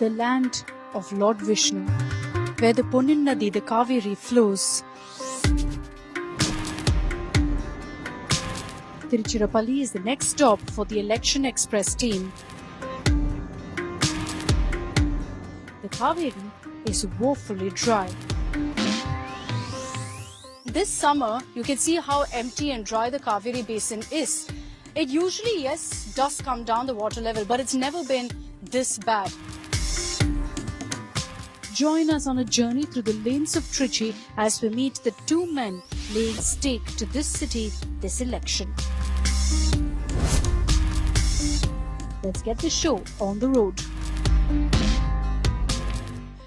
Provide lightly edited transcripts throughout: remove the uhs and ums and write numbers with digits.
the land of Lord Vishnu, where the Punnin Nadi, the Kaveri, flows. Tiruchirappalli is the next stop for the Election Express team. The Kaveri is woefully dry. This summer, you can see how empty and dry the Kaveri basin is. It usually, yes, does come down the water level, but it's never been this bad. Join us on a journey through the lanes of Trichy as we meet the two men laying stake to this city this election. Let's get the show on the road.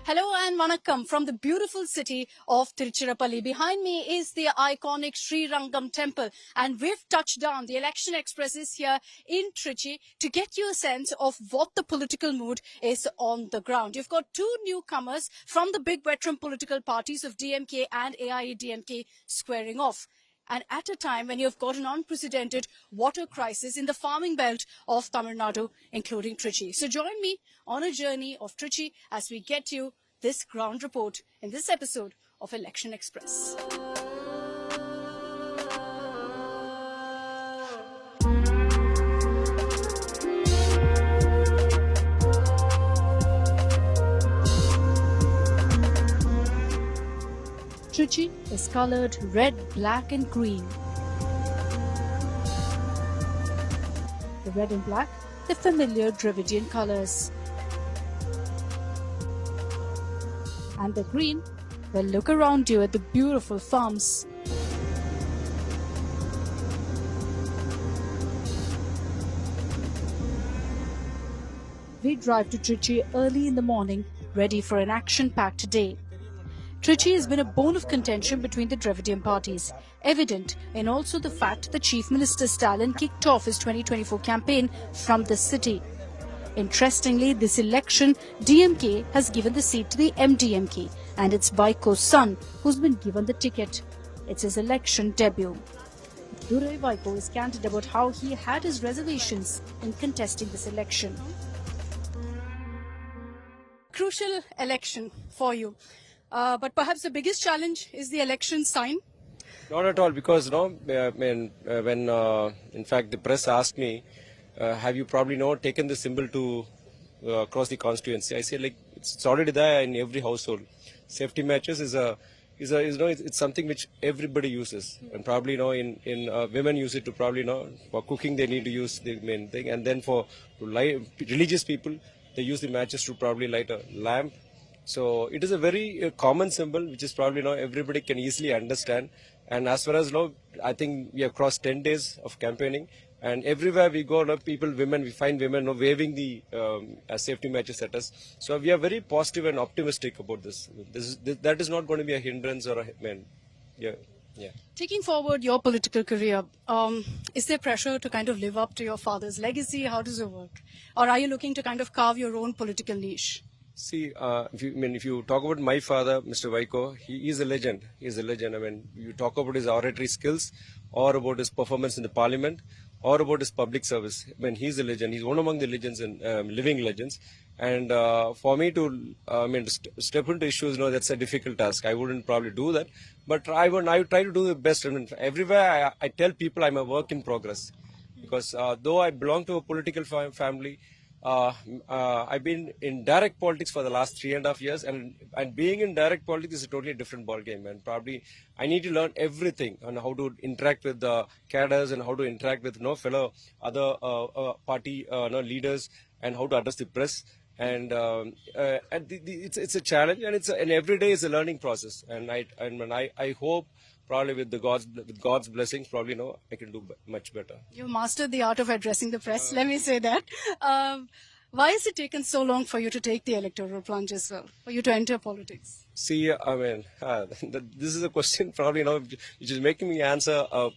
Hello and vanakkam from the beautiful city of Tiruchirappalli. Behind me is the iconic Sri Rangam temple, and we've touched down. The Election Express is here in Trichy to get you a sense of what the political mood is on the ground. You've got two newcomers from the big veteran political parties of DMK and AIADMK squaring off. And at a time when you've got an unprecedented water crisis in the farming belt of Tamil Nadu, including Trichy. So join me on a journey of Trichy as we get you this ground report in this episode of Election Express. Trichy is coloured red, black and green. The red and black, the familiar Dravidian colours. And the green, well, look around you at the beautiful farms. We drive to Trichy early in the morning, ready for an action-packed day. Trichy has been a bone of contention between the Dravidian parties, evident in also the fact that Chief Minister Stalin kicked off his 2024 campaign from the city. Interestingly, this election, DMK has given the seat to the MDMK, and it's Vaiko's son who's been given the ticket. It's his election debut. Durai Vaiko is candid about how he had his reservations in contesting this election. Crucial election for you. But perhaps the biggest challenge is the election sign? Not at all, because when in fact the press asked me, have you probably taken the symbol to across the constituency? I said it's already there in every household. Safety matches it's something which everybody uses, and probably in women use it to probably for cooking they need to use the main thing, and then for religious people they use the matches to probably light a lamp. So it is a very common symbol which is probably everybody can easily understand. And as far as I think we have crossed 10 days of campaigning, and everywhere we go, we find women waving the safety matches at us. So we are very positive and optimistic about this. That is not going to be a hindrance or yeah. Taking forward your political career, is there pressure to kind of live up to your father's legacy? How does it work? Or are you looking to kind of carve your own political niche? See, if you talk about my father, Mr. Vaiko, he is a legend. He is a legend. I mean, you talk about his oratory skills, or about his performance in the parliament, or about his public service. I mean, he's a legend. He's one among the legends and living legends. And for me to step into issues, that's a difficult task. I wouldn't probably do that. But I would try to do the best. I mean, everywhere I tell people I'm a work in progress. Because though I belong to a political family, I've been in direct politics for the last 3.5 years, and being in direct politics is a totally different ball game. And probably I need to learn everything on how to interact with the cadres and how to interact with fellow other party leaders, and how to address the press. And it's a challenge, and every day is a learning process. And I hope, probably with God's blessings, probably I can do much better. You mastered the art of addressing the press. Let me say that. Why has it taken so long for you to take the electoral plunge as well, for you to enter politics? See, I mean, this is a question probably which is making me answer. I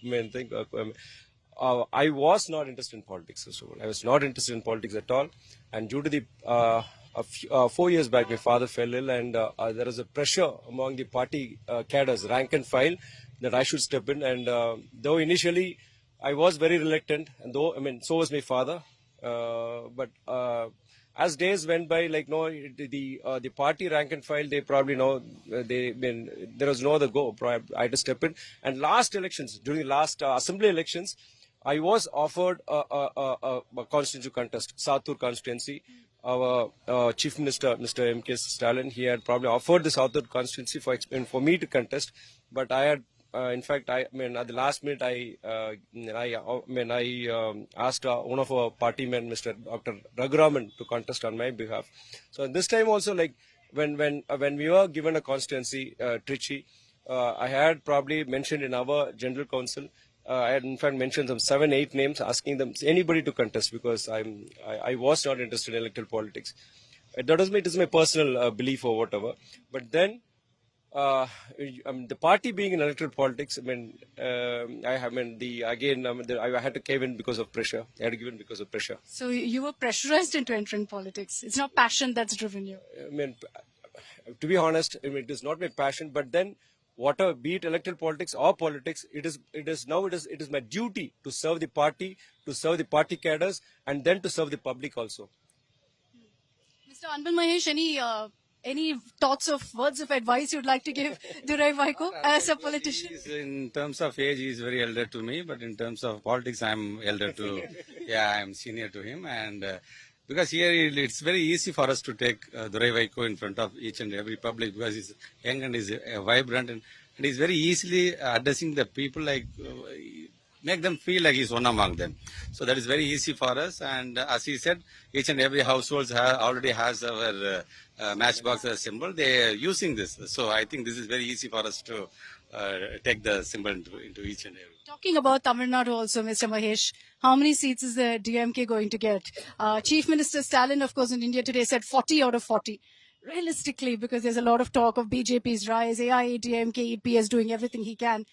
was not interested in politics. First of all, I was not interested in politics at all, and due to the 4 years back, my father fell ill, and there was a pressure among the party cadres, rank and file, that I should step in. And though initially I was very reluctant, and so was my father. But as days went by, like no, the party rank and file, they probably know there was no other go. I had to step in. And last elections, during the last assembly elections, I was offered a constituency contest, Satur constituency. Our Chief Minister, Mr. M.K. Stalin, he had probably offered the Satur constituency for me to contest, but I had. In fact, I mean, at the last minute, I asked one of our party men, Mr. Dr. Raguraman, to contest on my behalf. So this time also, like when we were given a constituency, Trichy, I had probably mentioned in our general council. I had in fact mentioned some 7-8 names, asking them anybody to contest because I was not interested in electoral politics. That was it is my personal belief or whatever. But then the party being in electoral politics, I had to cave in because of pressure. I had to give in because of pressure. So you were pressurized into entering politics. It's not passion that's driven you. I mean, to be honest, it is not my passion. But then, whatever, be it electoral politics or politics, it is my duty to serve the party, cadres, and then to serve the public also. Mr. Anbil Mahesh, any thoughts of words of advice you'd like to give Durai Vaiko as a politician? In terms of age, he is very elder to me, but in terms of politics, I'm elder to. Yeah, I'm senior to him, and because here it's very easy for us to take Durai Vaiko in front of each and every public because he's young and he's vibrant and he's very easily addressing the people like. Make them feel like he's one among them. So that is very easy for us. And as he said, each and every household already has our matchbox as a symbol. They are using this. So I think this is very easy for us to take the symbol into each and every. Talking about Tamil Nadu also, Mr. Mahesh, how many seats is the DMK going to get? Chief Minister Stalin, of course, in India today said 40 out of 40. Realistically, because there's a lot of talk of BJP's rise, AIADMK, EPS doing everything he can.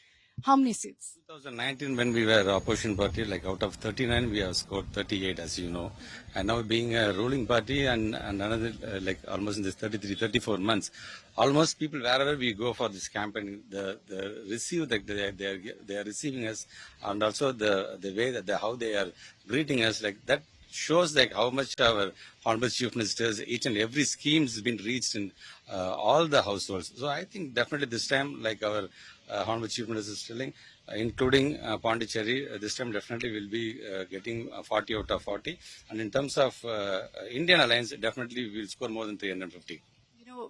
How many seats? 2019, when we were opposition party, like out of 39, we have scored 38, as you know. And now being a ruling party and another, like almost in this 33, 34 months, almost people, wherever we go for this campaign, the receive that they are receiving us, and also the way that how they are greeting us, like that shows like how much our honorable chief ministers, each and every scheme has been reached in all the households. So I think definitely this time, like our honorable chief minister is telling, including Pondicherry, this time definitely will be getting 40 out of 40. And in terms of Indian Alliance, definitely we will score more than 350.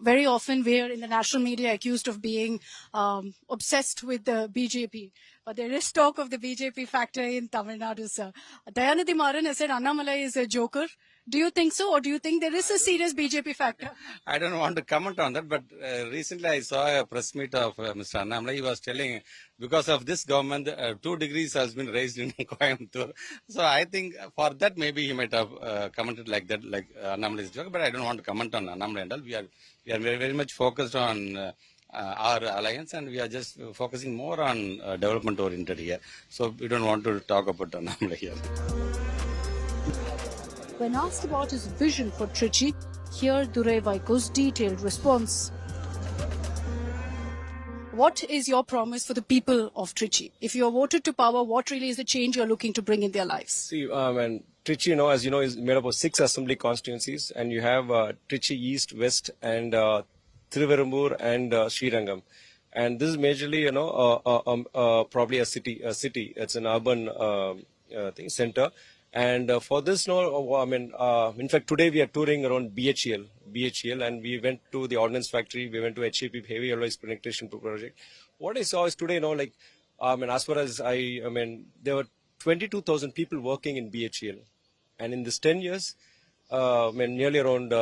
Very often we are in the national media accused of being obsessed with the BJP. But there is talk of the BJP factor in Tamil Nadu, sir. Dayanidhi Maran has said Annamalai is a joker. Do you think so, or do you think there is a serious BJP factor? I don't want to comment on that, but recently I saw a press meet of Mr. Annamalai. He was telling because of this government, 2 degrees has been raised in Coimbatore. So I think for that maybe he might have commented like that, like Annamalai is joker. But I don't want to comment on Annamalai and all. We are very, very much focused on our alliance, and we are just focusing more on development oriented here. So we don't want to talk about Annamalai here. When asked about his vision for Trichy, hear Durai Vaiko's detailed response. What is your promise for the people of Trichy? If you are voted to power, what really is the change you are looking to bring in their lives? See, and Trichy, as you know, is made up of 6 assembly constituencies, and you have Trichy East, West, and Thiruvarambur and Srirangam. And this is majorly, probably a city. It's an urban center. And for this, in fact, today we are touring around BHEL, and we went to the ordnance factory. We went to HAP, Heavy Alloys Penetration Project. What I saw is today, as far as there were 22,000 people working in BHEL, and in this 10 years, nearly around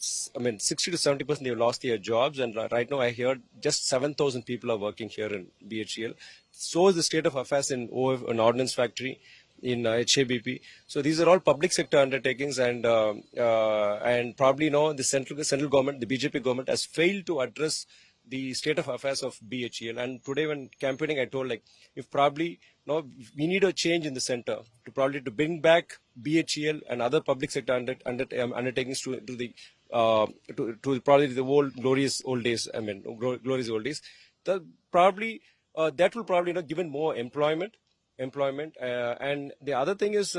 60 to 70% they've lost their jobs, and right now I hear just 7,000 people are working here in BHEL. So is the state of affairs in an ordnance factory, in HABP. So these are all public sector undertakings, and probably the central government, the BJP government, has failed to address the state of affairs of BHEL. And today when campaigning, I told if probably we need a change in the center to bring back BHEL and other public sector undertakings to probably the old glorious old days. Glorious old days. That will probably given more employment. And the other thing is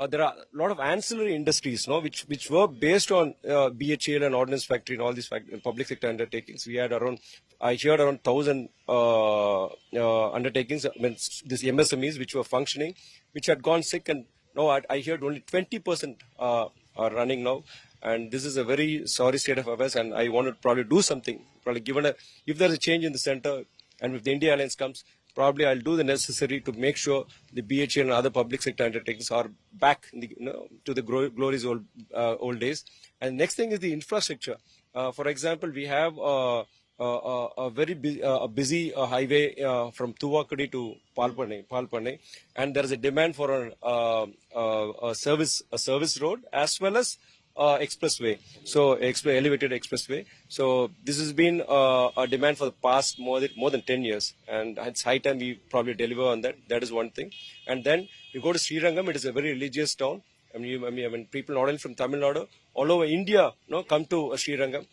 there are a lot of ancillary industries, no, which were based on BHEL and Ordnance Factory and all these public sector undertakings. We had I heard around 1,000 undertakings, I mean, these MSMEs which were functioning, which had gone sick, and now I heard only 20% are running now. And this is a very sorry state of affairs, and I want to probably do something. Probably if there's a change in the center, and if the India Alliance comes, probably I'll do the necessary to make sure the BHEL and other public sector undertakings are back in to the glorious old days. And next thing is the infrastructure. For example, we have a very busy highway from Tuvakudi to Palpanne, and there is a demand for a service road as well as expressway, so elevated expressway. So this has been a demand for the past more than 10 years, and it's high time we probably deliver on that. That is one thing. And then you go to Srirangam. It is a very religious town. I mean, people not only from Tamil Nadu, all over India, come to Srirangam.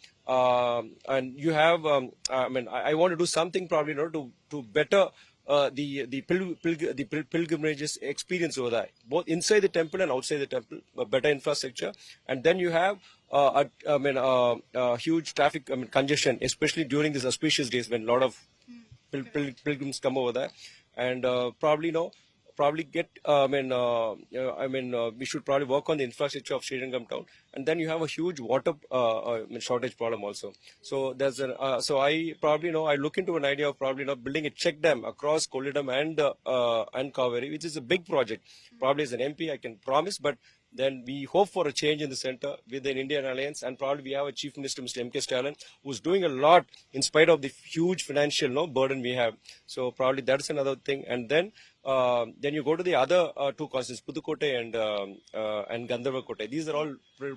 And you have, I want to do something probably, to better the pilgrimages experience over there, both inside the temple and outside the temple, better infrastructure. And then you have huge traffic congestion, especially during these auspicious days when a lot of pilgrims come over there. And probably get, we should probably work on the infrastructure of Srirangam town. And then you have a huge water shortage problem also. So there's so I probably I look into an idea of probably building a check dam across Kollidam and Kaveri, which is a big project. Probably as an MP I can promise, but then we hope for a change in the center with an Indian Alliance, and probably we have a Chief Minister, Mr. M.K. Stalin, who's doing a lot in spite of the huge financial burden we have. So probably that's another thing. And then you go to the other two constituencies, Pudukkottai and Gandharvakotai. These are all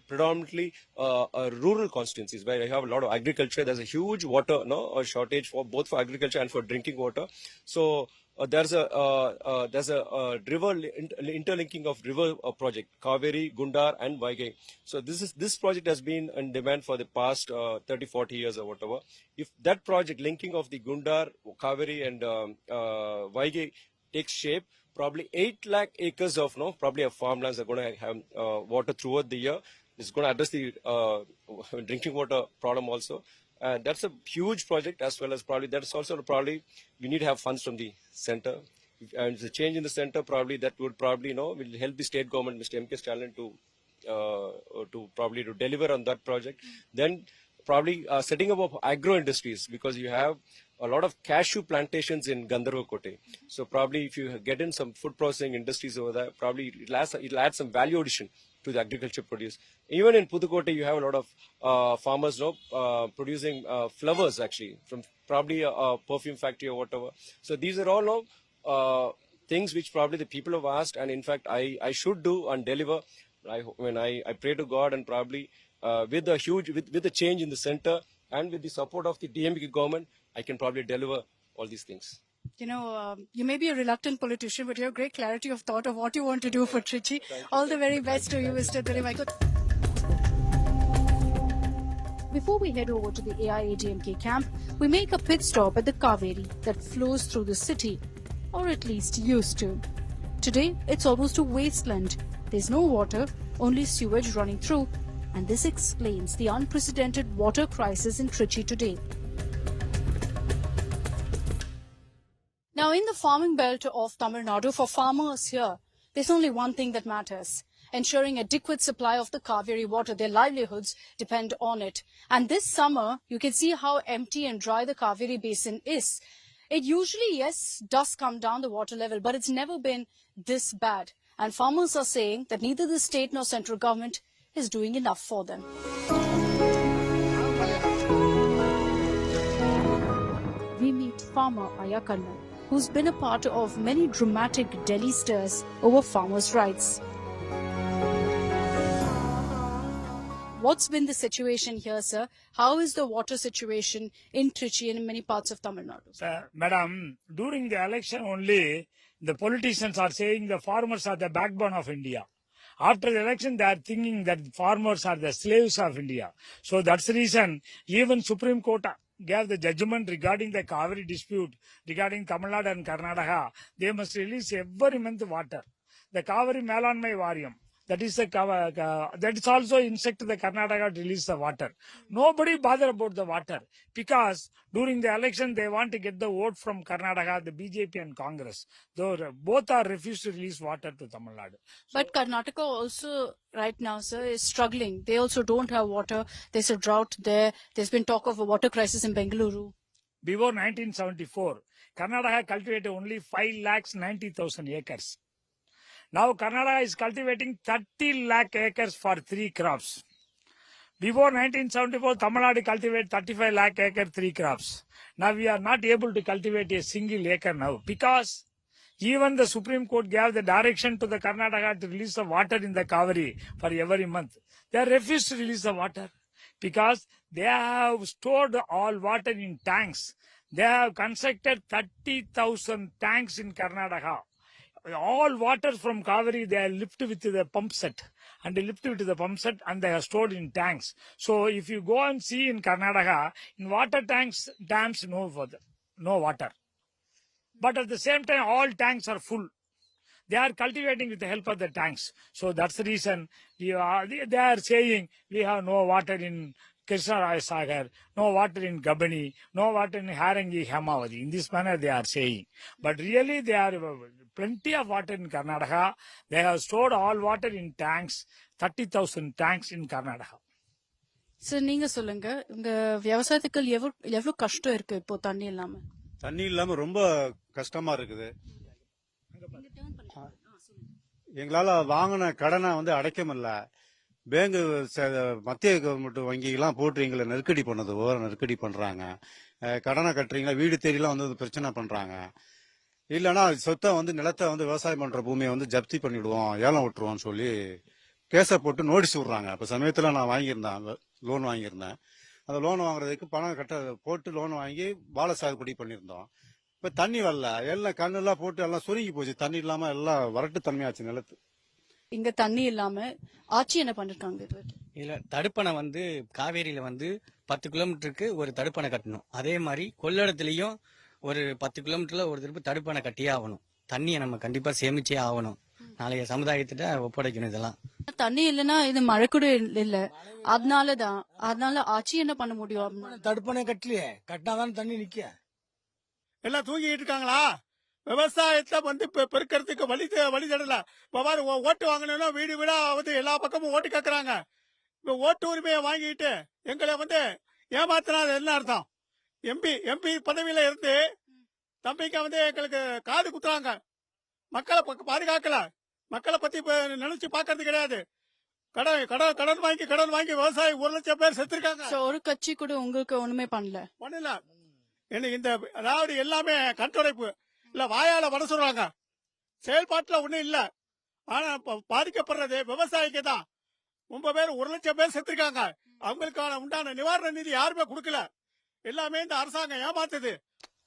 predominantly rural constituencies where you have a lot of agriculture. There's a huge water shortage for both for agriculture and for drinking water. So there's a river interlinking of river project, Kaveri, Gundar and Vaigai. So this project has been in demand for the past 30-40 years or whatever. If that project linking of the Gundar, Kaveri and Vaigai takes shape, probably 8 lakh acres of probably of farmlands are going to have water throughout the year. It's going to address the drinking water problem also. That's a huge project, as well as probably that's also probably we need to have funds from the center. And the change in the center, probably that would probably will help the state government, Mr. M.K. Stalin, to deliver on that project. Then probably setting up of agro industries, because you have a lot of cashew plantations in Gandharvakotai. So probably if you get in some food processing industries over there, probably it'll add some value addition to the agriculture produce. Even in Pudukkottai, you have a lot of farmers producing flowers actually from probably a perfume factory or whatever. So these are all things which probably the people have asked, and in fact I should do and deliver. I pray to God, and probably with the change in the center and with the support of the DMK government, I can probably deliver all these things. You may be a reluctant politician, but you have great clarity of thought of what you want to do for Trichy. All the very best to you, Mr. Thirivaiko. Before we head over to the AIADMK camp, we make a pit stop at the Kaveri that flows through the city, or at least used to. Today, it's almost a wasteland. There's no water, only sewage running through, and this explains the unprecedented water crisis in Trichy today. Now, in the farming belt of Tamil Nadu, for farmers here, there's only one thing that matters: ensuring adequate supply of the Kaveri water. Their livelihoods depend on it. And this summer, you can see how empty and dry the Kaveri basin is. It usually, yes, does come down the water level, but it's never been this bad. And farmers are saying that neither the state nor central government is doing enough for them. We meet farmer Ayakanna, who's been a part of many dramatic Delhi stirs over farmers' rights. What's been the situation here, sir? How is the water situation in Trichy and in many parts of Tamil Nadu? Madam, during the election only, the politicians are saying the farmers are the backbone of India. After the election, they are thinking that farmers are the slaves of India. So that's the reason even Supreme Court gave the judgment regarding the Kaveri dispute regarding Tamil Nadu and Karnataka. They must release every month water. the Kaveri Melanmai Variyam. That is that is also instruct the Karnataka to release the water. Nobody bother about the water because during the election they want to get the vote from Karnataka, the BJP and Congress. Though both are refused to release water to Tamil Nadu. But Karnataka also right now, sir, is struggling. They also don't have water. There's a drought there. There's been talk of a water crisis in Bengaluru. Before 1974, Karnataka cultivated only 5,90,000 acres. Now Karnataka is cultivating 30 lakh acres for 3 crops. Before 1974, Tamil Nadu cultivated 35 lakh acres, 3 crops. Now we are not able to cultivate a single acre now because even the Supreme Court gave the direction to the Karnataka to release the water in the Kaveri for every month. They refused to release the water because they have stored all water in tanks. They have constructed 30,000 tanks in Karnataka. All water from Kaveri they are lifted with the pump set and they lift with the pump set and they are stored in tanks. So if you go and see in Karnataka, in water tanks, dams, no water. But at the same time, all tanks are full. They are cultivating with the help of the tanks. So that's the reason they are saying we have no water in Krishna Sagar, no water in Gabani, no water in Harangi, Hemavati. In this manner they are saying. But really there are plenty of water in Karnataka. They have stored all water in tanks, 30,000 tanks in Karnataka. Sir நீங்க சொல்லுங்க உங்க விவசாயத்துக்கு எவ்வளவு கஷ்டம் இருக்கு இப்போ தண்ணி இல்லாம? தண்ணி இல்லாம ரொம்ப கஷ்டமா இருக்குது. எங்களால வாங்கின கடனை அடைக்க முடியல. பேங்க் மத்திய கவர்மெண்ட் வங்கிகள்லாம் போட்டு எங்களை நெருக்கடி பண்ணது நெருக்கடி பண்றாங்க. கடனை கட்டுறீங்களா, வீடு தேடிலாம் பிரச்சனை பண்றாங்க. இல்லைன்னா சொத்தை நிலத்தை விவசாயம் பண்ற பூமியை ஜப்தி பண்ணிவிடுவோம், ஏலம் விட்டுருவோம்னு சொல்லி கேஸை போட்டு நோட்டீஸ் விடுறாங்க. அப்ப சமயத்துல நான் வாங்கியிருந்தேன், லோன் வாங்கியிருந்தேன். அந்த லோன் வாங்குறதுக்கு பணம் போட்டு லோன் வாங்கி வாழை சாகுபடி பண்ணியிருந்தோம். இப்ப தண்ணி வரல, எல்லாம் கண்ணெல்லாம் போட்டு எல்லாம் சுருங்கி போச்சு. தண்ணி இல்லாம எல்லாம் வறட்டு தன்மையாச்சு நிலத்து. இங்க தண்ணி இல்லாம ஆட்சி என்ன பண்ணிருக்காங்க? இல்ல தடுப்பணை காவேரியில 10 கிலோமீட்டருக்கு ஒரு தடுப்பணை கட்டணும். அதே மாதிரி கொள்ளிடத்திலையும் ஒரு 10 கிலோமீட்டர்ல ஒரு திருப்பி தடுப்பணை கட்டியே ஆகணும். தண்ணியை நம்ம கண்டிப்பா சேமிச்சே ஆகணும். நாளைய சமுதாயத்திட்ட ஒப்படைக்கணும். இதெல்லாம் தண்ணி இல்லைன்னா இது மழை கூட இல்ல. அதனால ஆட்சி என்ன பண்ண முடியும்? தடுப்பணை கட்டலையே, கட்டினாதான் தண்ணி நிக்க. எல்லாம் தூங்கிட்டு இருக்காங்களா? விவசாயத்தை பெருக்கிறதுக்கு வழி தடல. ஓட்டு வாங்கணும்னா வீடு வீடா எல்லா பக்கமும் ஓட்டு கேட்கறாங்க. இப்ப ஓட்டு உரிமையை வாங்கிட்டு எங்களை ஏமாத்தினா என்ன அர்த்தம்? எம்பி பதவியில இருந்து தம்பிக்கு எங்களுக்கு காது குத்துறாங்க. மக்களை பாதுகாக்கல. மக்களை பத்தி நினைச்சு பாக்குறது கிடையாது. கடன் வாங்கி விவசாயி 1 லட்சம் பேர் செத்துருக்காங்க. ஒரு கட்சி கூட உங்களுக்கு ஒண்ணுமே பண்ணல. இந்த அதாவது எல்லாமே கட்டுடைப்பு இல்ல, வாயால வட சொல்றாங்க, செயல்பாட்டுல ஒண்ணும் இல்ல. ஆனா பாதிக்கப்படுறது விவசாயிக்கு தான். 9 பேர் 1 லட்சம் பேர் செத்துருக்காங்க. அவங்களுக்கான உண்டான நிவாரண நிதி யாருமே கொடுக்கல. எல்லாமே இந்த அரசாங்கம் ஏமாத்துது.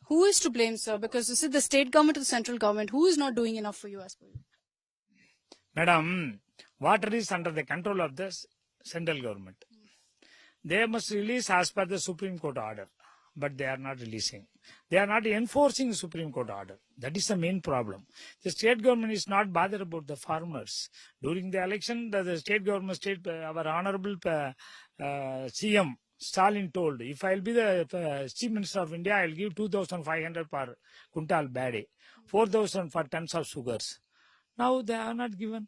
Who is to blame, sir? Because this is the state government or the central government. Who is not doing enough for you as per you? Madam, water is under the control of the central government. They must release as per the Supreme Court order. But they are not releasing. They are not enforcing the Supreme Court order. That is the main problem. The state government is not bothered about the farmers. During the election, the state government, our honorable CM Stalin told, if I will be the Chief Minister of India, I will give 2,500 per quintal badi, 4,000 for tons of sugars. Now they are not given.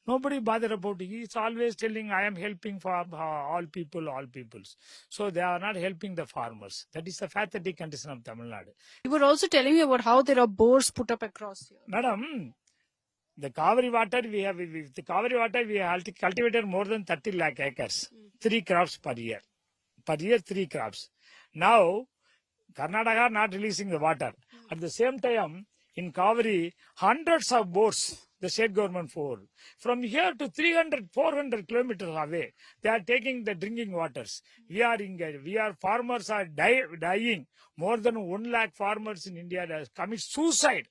Nobody bother about it. He's always telling, I am helping for all peoples. So they are not helping the farmers. That is the pathetic condition of Tamil Nadu. You were also telling me about how there are bores put up across here. Madam, the Kaveri water, we have cultivated more than 30 lakh acres. 3 crops per year. Per year, 3 crops. Now, Karnataka not releasing the water. At the same time, in Kaveri, hundreds of bores the state government for. From here to 300-400 kilometers away, they are taking the drinking waters. Farmers are dying. More than 1 lakh farmers in India commit suicide.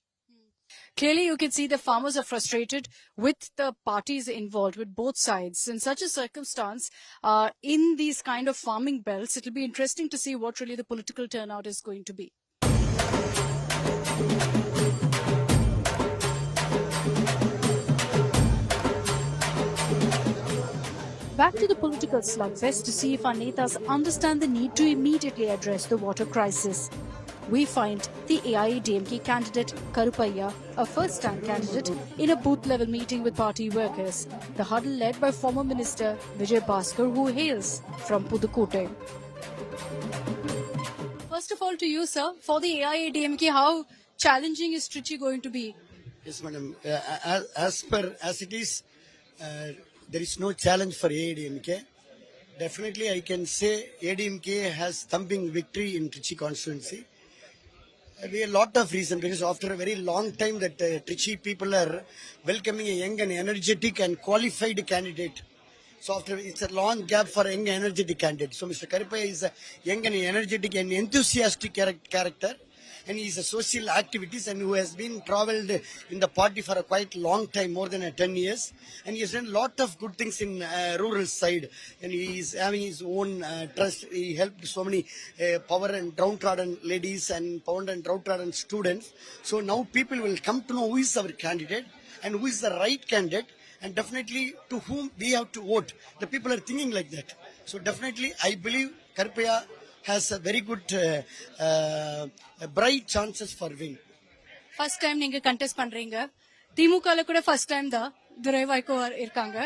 Clearly, you can see the farmers are frustrated with the parties involved, with both sides. In such a circumstance, in these kind of farming belts, it will be interesting to see what really the political turnout is going to be. back to the political slugfest to see if our netas understand the need to immediately address the water crisis. We find the AIADMK candidate Karupaiya, a first-time candidate, in a booth-level meeting with party workers. The huddle led by former Minister Vijay Bhaskar, who hails from Pudukkottai. First of all, to you, sir, for the AIADMK, how challenging is Trichy going to be? Yes, madam. As it is, there is no challenge for AIADMK. Definitely, I can say AIADMK has thumping victory in Trichy constituency. We have a lot of reason because after a very long time that Trichy people are welcoming a young and energetic and qualified candidate. So after it's a long gap for young energetic candidate. So Mr. Karupaiya is a young and energetic and enthusiastic character. And he is a social activities and who has been traveled in the party for a quite long time, more than 10 years. And he has done a lot of good things in rural side. And he is having his own trust. He helped so many poor and downtrodden ladies and poor and downtrodden students. So now people will come to know who is our candidate and who is the right candidate. And definitely to whom we have to vote. The people are thinking like that. So definitely I believe Karupaiya has a very good bright chances for win. First time நீங்க contest பண்றீங்க. திமுகல கூட first time தான் துரை வைகோ இருக்காங்க.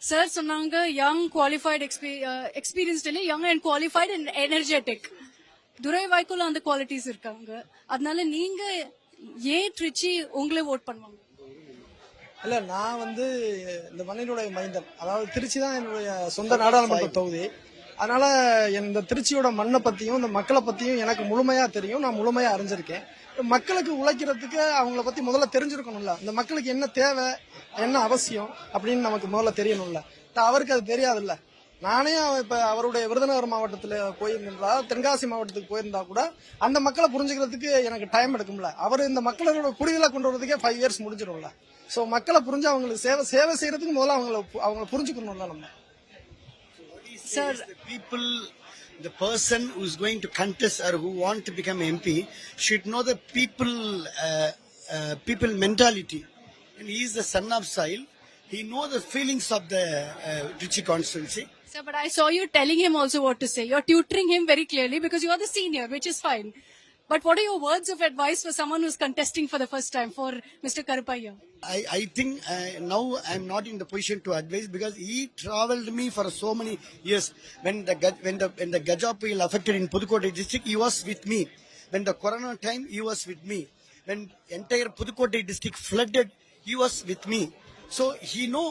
Sir சொன்னாங்க young qualified experienced இல்ல young and qualified and energetic. துரை வைகோல அந்த qualities இருக்காங்க. அதனால நீங்க ஏன் ட்ரிச்சி உங்களை வோட் பண்ணுவாங்க? இல்ல நான் இந்த மண்ணினுடைய மைந்தன், அதாவது திருச்சி தான் என்னுடைய சொந்த நாடாளுமன்ற தொகுதி. அதனால இந்த திருச்சியோட மண்ணை பத்தியும் இந்த மக்களை பத்தியும் எனக்கு முழுமையா தெரியும், நான் முழுமையா அறிஞ்சிருக்கேன். மக்களுக்கு உழைக்கிறதுக்கு அவங்கள பத்தி முதல்ல தெரிஞ்சிருக்கணும்ல, இந்த மக்களுக்கு என்ன தேவை என்ன அவசியம் அப்படின்னு நமக்கு முதல்ல தெரியணும்ல. அவருக்கு அது தெரியாதுல்ல. நானே இப்ப அவருடைய விருதுநகர் மாவட்டத்துல போயிருந்தா, தென்காசி மாவட்டத்துக்கு போயிருந்தா கூட அந்த மக்களை புரிஞ்சுக்கிறதுக்கு எனக்கு டைம் எடுக்கும்ல. அவர் இந்த மக்களோட குடிகளை கொண்டு வரதுக்கே 5 years முடிஞ்சிடும்ல. சோ மக்களை புரிஞ்சு அவங்களுக்கு சேவை செய்யறதுக்கு முதல்ல அவங்களை புரிஞ்சுக்கணும்ல நம்ம. Sir, the person who is going to contest or who want to become MP should know the people mentality. And he is the son of soil. He knows the feelings of the Trichy constituency. Sir, but I saw you telling him also what to say. You're tutoring him very clearly because you are the senior, which is fine. But what are your words of advice for someone who's contesting for the first time for Mr. Karupaiya? I think now I'm not in the position to advise because he traveled me for so many years. When the Gaja Puyal affected in Pudukkottai district, he was with me. When the Corona time, he was with me. When entire Pudukkottai district flooded, he was with me. So he know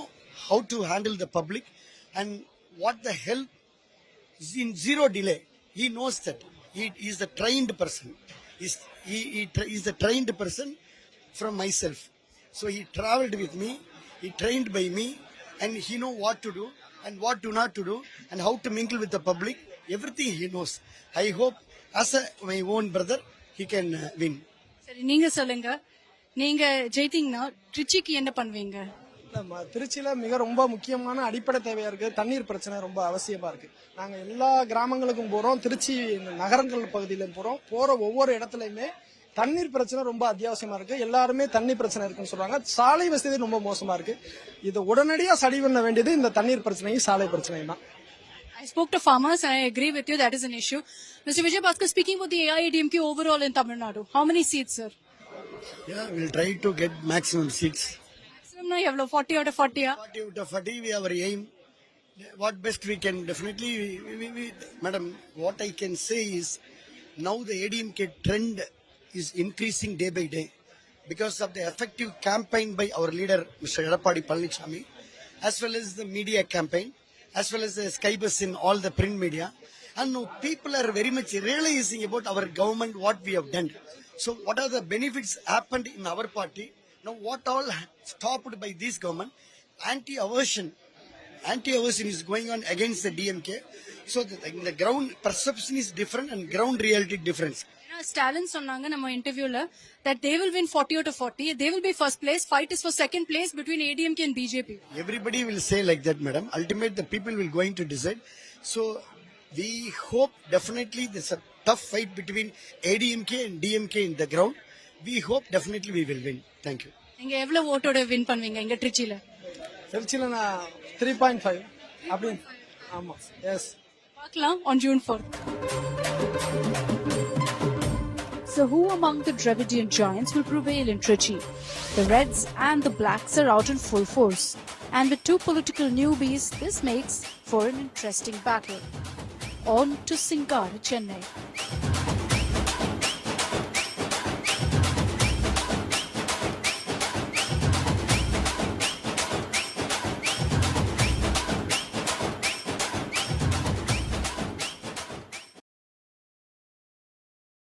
how to handle the public and what the help is in zero delay. He knows that. He is a trained person. He is a trained person from myself. So he traveled with me, he trained by me, and he know what to do and what to not to do and how to mingle with the public. Everything he knows. I hope as my own brother, he can win. சரி, நீங்க சொல்லுங்க. நீங்க ஜெயித்தீங்கன்னா ட்ரிச்சிக்கு என்ன பண்ணுவீங்க? திருச்சியில ரொம்ப முக்கியமான அடிப்படை தேவையா இருக்கு. தண்ணீர் பிரச்சனை ரொம்ப அவசியமா இருக்கு. நாங்க எல்லா கிராமங்களுக்கும் போறோம், திருச்சி நகரங்கள் பகுதியில போறோம். போற ஒவ்வொரு இடத்துலயுமே தண்ணீர் பிரச்சனை ரொம்ப அத்தியாவசியமா இருக்கு. எல்லாருமே தண்ணி பிரச்சனை இருக்குன்னு சொல்றாங்க. சாலை வசதி ரொம்ப மோசமா இருக்கு. இதை உடனடியா சரி பண்ண வேண்டியது இந்த தண்ணீர் பிரச்சனையும் சாலை பிரச்சனையும் தான். I spoke to farmers and I agree with you, that is an issue. Mr. Vijay Bhaskar, speaking about the AIADMK overall in Tamil Nadu, how many seats, sir? Yeah, we'll try to get maximum seats. Maximum na evlo 40 out of 40 ya? 40 out of 40 we have our aim. What best we can definitely, madam, what I can say is now the ADMK trend is increasing day by day because of the effective campaign by our leader, Mr. Edappadi Palanichami, as well as the media campaign, as well as the skybus in all the print media. And now people are very much realizing about our government, what we have done. So what are the benefits happened in our party? Now what all stopped by this government? Anti-aversion is going on against the DMK. So the ground perception is different and ground reality difference. Stalin சொன்னாங்க நம்ம இன்டர்வியூல that they will win 40 out of 40. They will be first place. Fight is for second place between ADMK and BJP. Everybody will say like that, madam. Ultimately, the people will going to decide. So we hope definitely there's a tough fight between ADMK and DMK in the ground. We hope definitely we will win. Thank you. நீங்க எவ்வளவு ஓட்டோட win பண்ணுவீங்க இங்க திருச்சியில? திருச்சியில நான் 3.5. அப்படின்னு. ஆமா, S. பார்க்கலாம் on June 4th. So who among the Dravidian giants will prevail in Trichy? The Reds and the Blacks are out in full force. And with two political newbies, this makes for an interesting battle. On to Singara, Chennai.